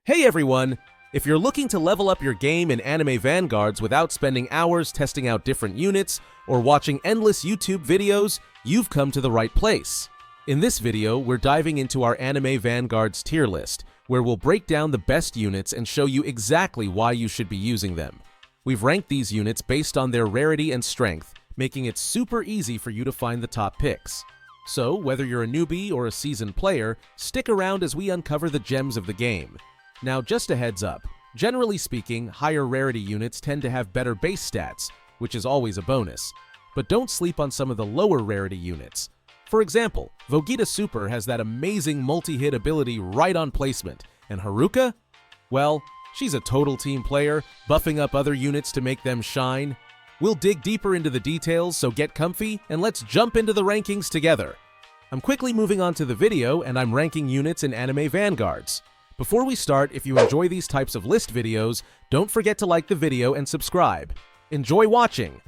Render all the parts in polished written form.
Hey everyone! If you're looking to level up your game in Anime Vanguards without spending hours testing out different units or watching endless YouTube videos, you've come to the right place. In this video, we're diving into our Anime Vanguards tier list, where we'll break down the best units and show you exactly why you should be using them. We've ranked these units based on their rarity and strength, making it super easy for you to find the top picks. So, whether you're a newbie or a seasoned player, stick around as we uncover the gems of the game. Now, just a heads up, generally speaking, higher rarity units tend to have better base stats, which is always a bonus. But don't sleep on some of the lower rarity units. For example, Vogeta Super has that amazing multi-hit ability right on placement, and Haruka? Well, she's a total team player, buffing up other units to make them shine. We'll dig deeper into the details, so get comfy, and let's jump into the rankings together. I'm quickly moving on to the video, and I'm ranking units in Anime Vanguards. Before we start, if you enjoy these types of list videos, don't forget to like the video and subscribe. Enjoy watching!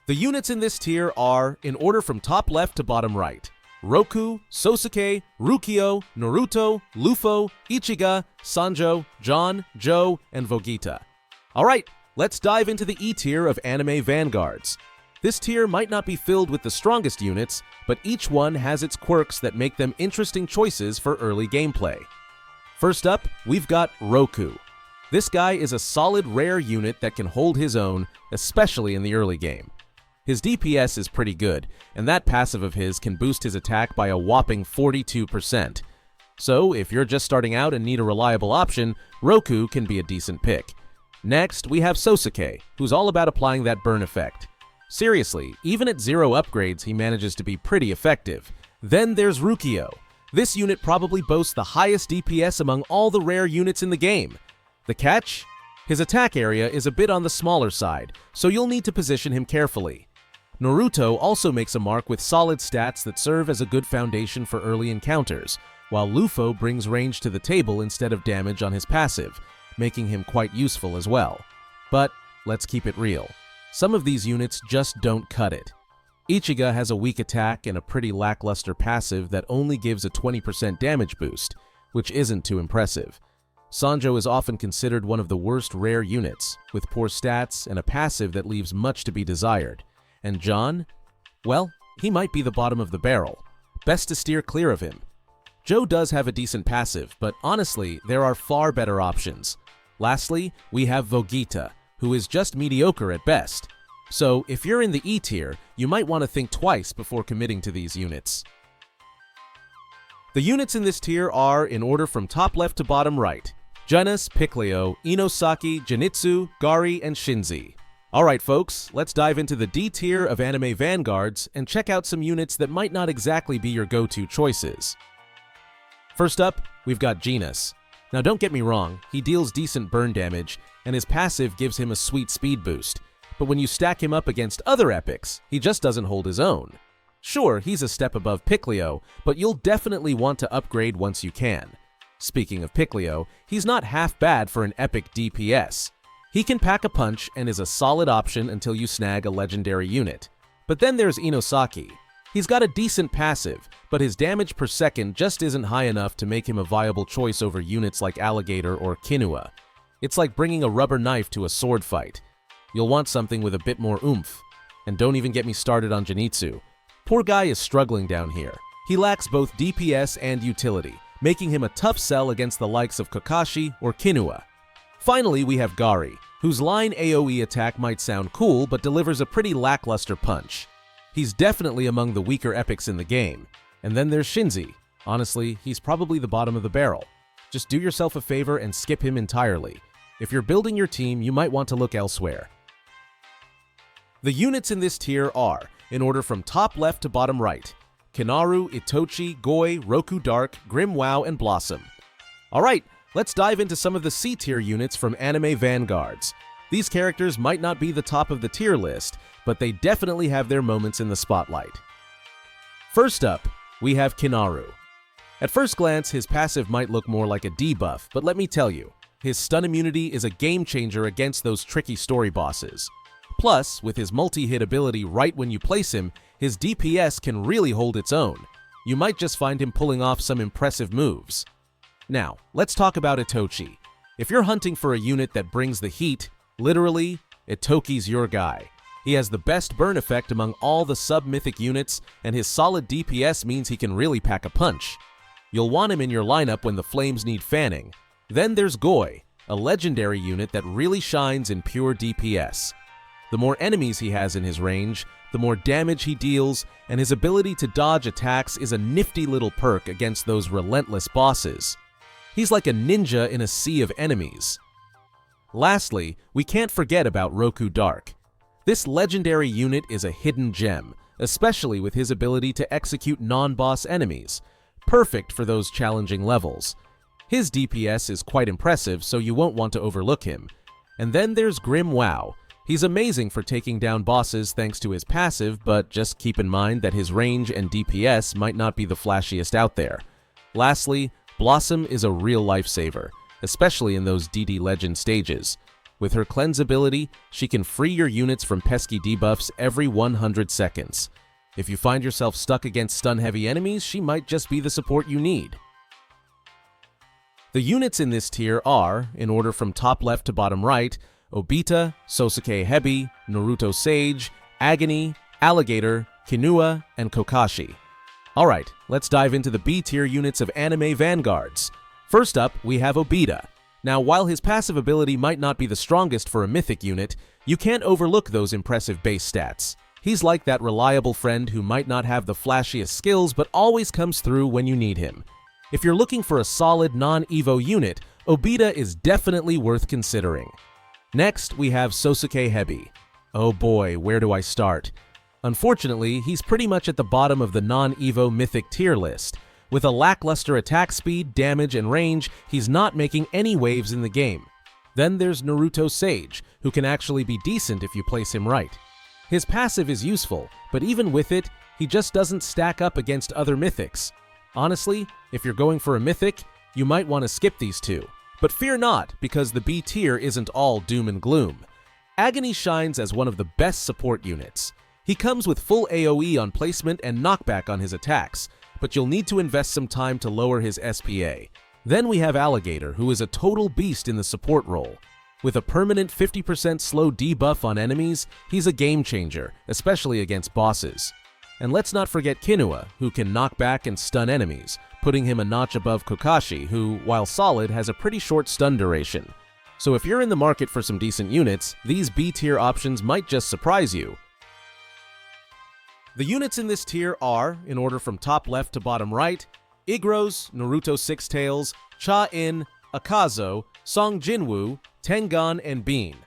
The units in this tier are, in order from top left to bottom right: Roku, Sasuke, Rukio, Naruto, Luffy, Ichigo, Sanjo, John, Joe, and Vogeta. Alright, let's dive into the E tier of Anime Vanguards. This tier might not be filled with the strongest units, but each one has its quirks that make them interesting choices for early gameplay. First up, we've got Roku. This guy is a solid rare unit that can hold his own, especially in the early game. His DPS is pretty good, and that passive of his can boost his attack by a whopping 42%. So, if you're just starting out and need a reliable option, Roku can be a decent pick. Next, we have Sasuke, who's all about applying that burn effect. Seriously, even at 0 upgrades, he manages to be pretty effective. Then there's Rukio. This unit probably boasts the highest DPS among all the rare units in the game. The catch? His attack area is a bit on the smaller side, so you'll need to position him carefully. Naruto also makes a mark with solid stats that serve as a good foundation for early encounters, while Luffy brings range to the table instead of damage on his passive, making him quite useful as well. But let's keep it real. Some of these units just don't cut it. Ichigo has a weak attack and a pretty lackluster passive that only gives a 20% damage boost, which isn't too impressive. Sanjo is often considered one of the worst rare units, with poor stats and a passive that leaves much to be desired. And John? Well, he might be the bottom of the barrel. Best to steer clear of him. Joe does have a decent passive, but honestly, there are far better options. Lastly, we have Vogeta, who is just mediocre at best. So, if you're in the E tier, you might want to think twice before committing to these units. The units in this tier are, in order from top left to bottom right: Genis, Piccolo, Inosaki, Zenitsu, Gari, and Shinzi. Alright folks, let's dive into the D tier of Anime Vanguards and check out some units that might not exactly be your go-to choices. First up, we've got Genis. Now don't get me wrong, he deals decent burn damage, and his passive gives him a sweet speed boost, but when you stack him up against other epics, he just doesn't hold his own. Sure, he's a step above Piccolo, but you'll definitely want to upgrade once you can. Speaking of Piccolo, he's not half bad for an epic DPS. He can pack a punch and is a solid option until you snag a legendary unit. But then there's Inosaki. He's got a decent passive, but his damage per second just isn't high enough to make him a viable choice over units like Alligator or Kinua. It's like bringing a rubber knife to a sword fight. You'll want something with a bit more oomph. And don't even get me started on Zenitsu. Poor guy is struggling down here. He lacks both DPS and utility, making him a tough sell against the likes of Kakashi or Kinua. Finally, we have Gari, whose line AoE attack might sound cool but delivers a pretty lackluster punch. He's definitely among the weaker epics in the game. And then there's Shinzi. Honestly, he's probably the bottom of the barrel. Just do yourself a favor and skip him entirely. If you're building your team, you might want to look elsewhere. The units in this tier are, in order from top left to bottom right: Kinaru, Itochi, Goi, Roku Dark, Grim Wow, and Blossom. Alright, let's dive into some of the C tier units from Anime Vanguards. These characters might not be the top of the tier list, but they definitely have their moments in the spotlight. First up, we have Kinaru. At first glance, his passive might look more like a debuff, but let me tell you, his stun immunity is a game changer against those tricky story bosses. Plus, with his multi-hit ability right when you place him, his DPS can really hold its own. You might just find him pulling off some impressive moves. Now, let's talk about Itochi. If you're hunting for a unit that brings the heat, literally, Itochi's your guy. He has the best burn effect among all the sub-mythic units, and his solid DPS means he can really pack a punch. You'll want him in your lineup when the flames need fanning. Then there's Goi, a legendary unit that really shines in pure DPS. The more enemies he has in his range, the more damage he deals, and his ability to dodge attacks is a nifty little perk against those relentless bosses. He's like a ninja in a sea of enemies. Lastly, we can't forget about Roku Dark. This legendary unit is a hidden gem, especially with his ability to execute non-boss enemies, perfect for those challenging levels. His DPS is quite impressive, so you won't want to overlook him. And then there's Grim Wow. He's amazing for taking down bosses thanks to his passive, but just keep in mind that his range and DPS might not be the flashiest out there. Lastly, Blossom is a real lifesaver, especially in those DD Legend stages. With her cleanse ability, she can free your units from pesky debuffs every 100 seconds. If you find yourself stuck against stun-heavy enemies, she might just be the support you need. The units in this tier are, in order from top left to bottom right, Obita, Sosuke Hebi, Naruto Sage, Agony, Alligator, Kinua, and Kokashi. Alright, let's dive into the B-tier units of Anime Vanguards. First up, we have Obita. Now, while his passive ability might not be the strongest for a mythic unit, you can't overlook those impressive base stats. He's like that reliable friend who might not have the flashiest skills but always comes through when you need him. If you're looking for a solid non-EVO unit, Obita is definitely worth considering. Next, we have Sosuke Hebi. Oh boy, where do I start? Unfortunately, he's pretty much at the bottom of the non-EVO mythic tier list. With a lackluster attack speed, damage, and range, he's not making any waves in the game. Then there's Naruto Sage, who can actually be decent if you place him right. His passive is useful, but even with it, he just doesn't stack up against other mythics. Honestly, if you're going for a mythic, you might want to skip these two. But fear not, because the B tier isn't all doom and gloom. Agony shines as one of the best support units. He comes with full AoE on placement and knockback on his attacks, but you'll need to invest some time to lower his SPA. Then we have Alligator, who is a total beast in the support role. With a permanent 50% slow debuff on enemies, he's a game changer, especially against bosses. And let's not forget Kinua, who can knock back and stun enemies, putting him a notch above Kokashi, who, while solid, has a pretty short stun duration. So if you're in the market for some decent units, these B-tier options might just surprise you. The units in this tier are, in order from top left to bottom right, Igros, Naruto Six Tails, Cha-In, Akazo, Song Jinwoo, Tengan, and Bean.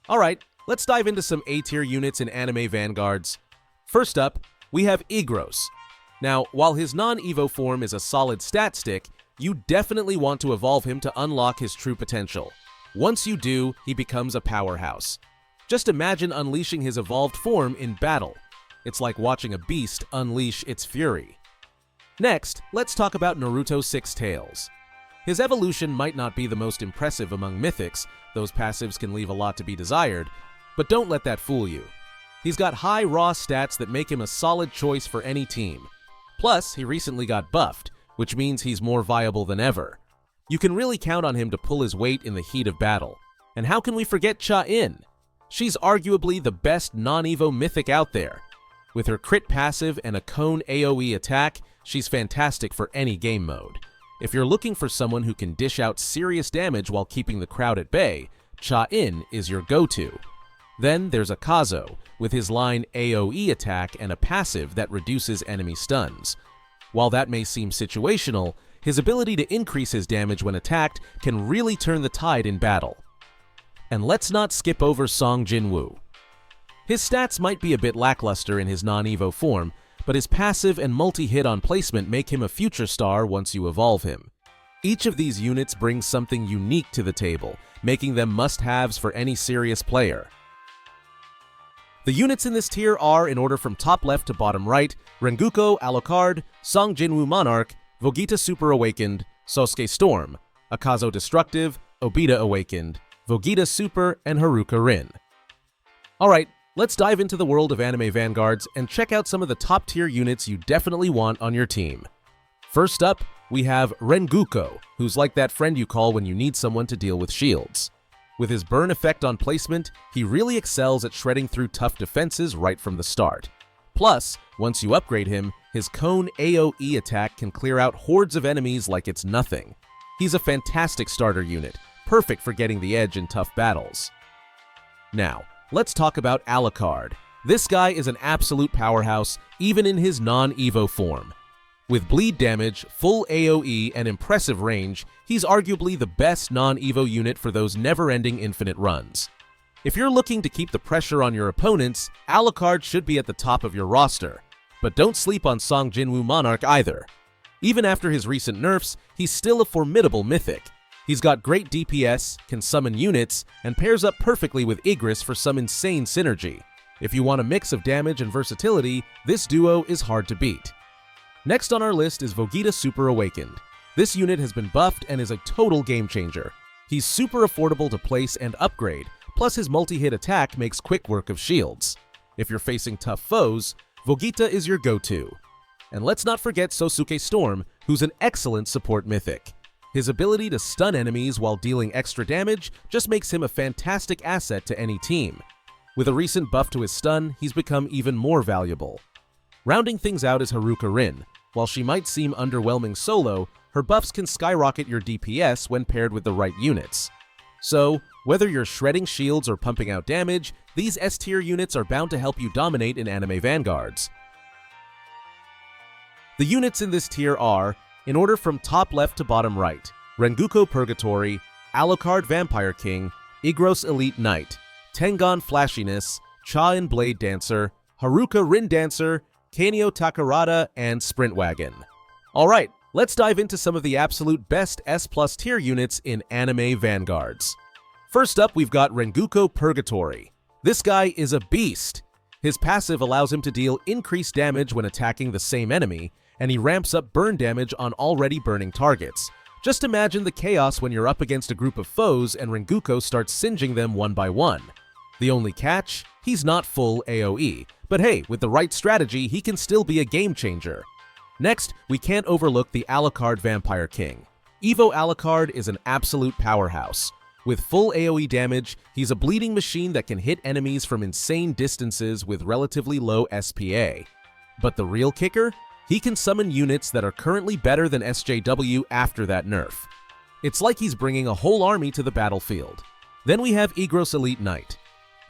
Alright, let's dive into some A-tier units in Anime Vanguards. First up, we have Igros. Now, while his non-EVO form is a solid stat stick, you definitely want to evolve him to unlock his true potential. Once you do, he becomes a powerhouse. Just imagine unleashing his evolved form in battle. It's like watching a beast unleash its fury. Next, let's talk about Naruto Six Tails. His evolution might not be the most impressive among mythics, those passives can leave a lot to be desired, but don't let that fool you. He's got high raw stats that make him a solid choice for any team. Plus, he recently got buffed, which means he's more viable than ever. You can really count on him to pull his weight in the heat of battle. And how can we forget Cha-In? She's arguably the best non-EVO mythic out there. With her crit passive and a cone AoE attack, she's fantastic for any game mode. If you're looking for someone who can dish out serious damage while keeping the crowd at bay, Cha-In is your go-to. Then there's Akazo, with his line AoE attack and a passive that reduces enemy stuns. While that may seem situational, his ability to increase his damage when attacked can really turn the tide in battle. And let's not skip over Song Jinwoo. His stats might be a bit lackluster in his non-EVO form, but his passive and multi-hit on placement make him a future star once you evolve him. Each of these units brings something unique to the table, making them must-haves for any serious player. The units in this tier are, in order from top left to bottom right, Rengoku Alucard, Song Jinwoo Monarch, Vogeta Super Awakened, Sosuke Storm, Akazo Destructive, Obita Awakened, Vogeta Super, and Haruka Rin. Alright, let's dive into the world of Anime Vanguards and check out some of the top tier units you definitely want on your team. First up, we have Rengoku, who's like that friend you call when you need someone to deal with shields. With his burn effect on placement, he really excels at shredding through tough defenses right from the start. Plus, once you upgrade him, his Cone AoE attack can clear out hordes of enemies like it's nothing. He's a fantastic starter unit, perfect for getting the edge in tough battles. Now, let's talk about Alucard. This guy is an absolute powerhouse, even in his non-Evo form. With bleed damage, full AoE, and impressive range, he's arguably the best non-Evo unit for those never-ending infinite runs. If you're looking to keep the pressure on your opponents, Alucard should be at the top of your roster. But don't sleep on Song Jinwoo Monarch either. Even after his recent nerfs, he's still a formidable mythic. He's got great DPS, can summon units, and pairs up perfectly with Igris for some insane synergy. If you want a mix of damage and versatility, this duo is hard to beat. Next on our list is Vogeta Super Awakened. This unit has been buffed and is a total game changer. He's super affordable to place and upgrade, plus his multi-hit attack makes quick work of shields. If you're facing tough foes, Vogeta is your go-to. And let's not forget Sosuke Storm, who's an excellent support mythic. His ability to stun enemies while dealing extra damage just makes him a fantastic asset to any team. With a recent buff to his stun, he's become even more valuable. Rounding things out is Haruka Rin. While she might seem underwhelming solo, her buffs can skyrocket your DPS when paired with the right units. So, whether you're shredding shields or pumping out damage, these S-tier units are bound to help you dominate in Anime Vanguards. The units in this tier are, in order from top left to bottom right, Rengoku Purgatory, Alucard Vampire King, Igros Elite Knight, Tengon Flashiness, Cha-In Blade Dancer, Haruka Rin Dancer, Kaneo Takarada, and Sprint Wagon. Alright, let's dive into some of the absolute best S+ tier units in Anime Vanguards. First up, we've got Rengoku Purgatory. This guy is a beast. His passive allows him to deal increased damage when attacking the same enemy, and he ramps up burn damage on already burning targets. Just imagine the chaos when you're up against a group of foes and Rengoku starts singeing them one by one. The only catch? He's not full AoE, but hey, with the right strategy, he can still be a game changer. Next, we can't overlook the Alucard Vampire King. Evo Alucard is an absolute powerhouse. With full AoE damage, he's a bleeding machine that can hit enemies from insane distances with relatively low SPA. But the real kicker? He can summon units that are currently better than SJW after that nerf. It's like he's bringing a whole army to the battlefield. Then we have Igros Elite Knight.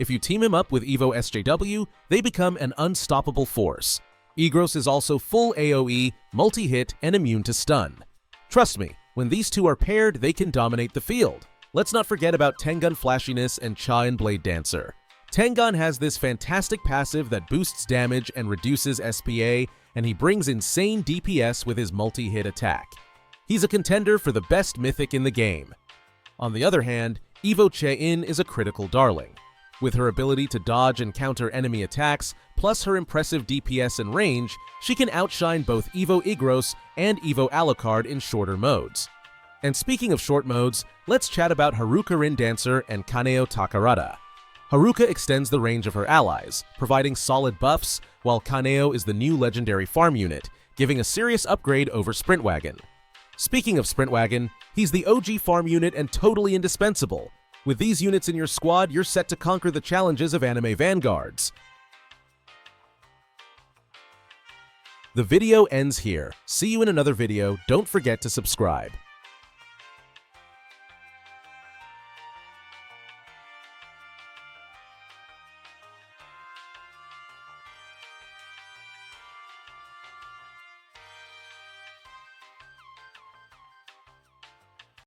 If you team him up with Evo SJW, they become an unstoppable force. Igros is also full AoE, multi-hit, and immune to stun. Trust me, when these two are paired, they can dominate the field. Let's not forget about Tengon Flashiness and Cha-In Blade Dancer. Tengon has this fantastic passive that boosts damage and reduces SPA, and he brings insane DPS with his multi-hit attack. He's a contender for the best mythic in the game. On the other hand, Evo Cha-In is a critical darling. With her ability to dodge and counter enemy attacks, plus her impressive DPS and range, she can outshine both Evo Igros and Evo Alucard in shorter modes. And speaking of short modes, let's chat about Haruka Rin Dancer and Kaneo Takarada. Haruka extends the range of her allies, providing solid buffs, while Kaneo is the new legendary farm unit, giving a serious upgrade over Sprint Wagon. Speaking of Sprint Wagon, he's the OG farm unit and totally indispensable. With these units in your squad, you're set to conquer the challenges of Anime Vanguards. The video ends here. See you in another video. Don't forget to subscribe.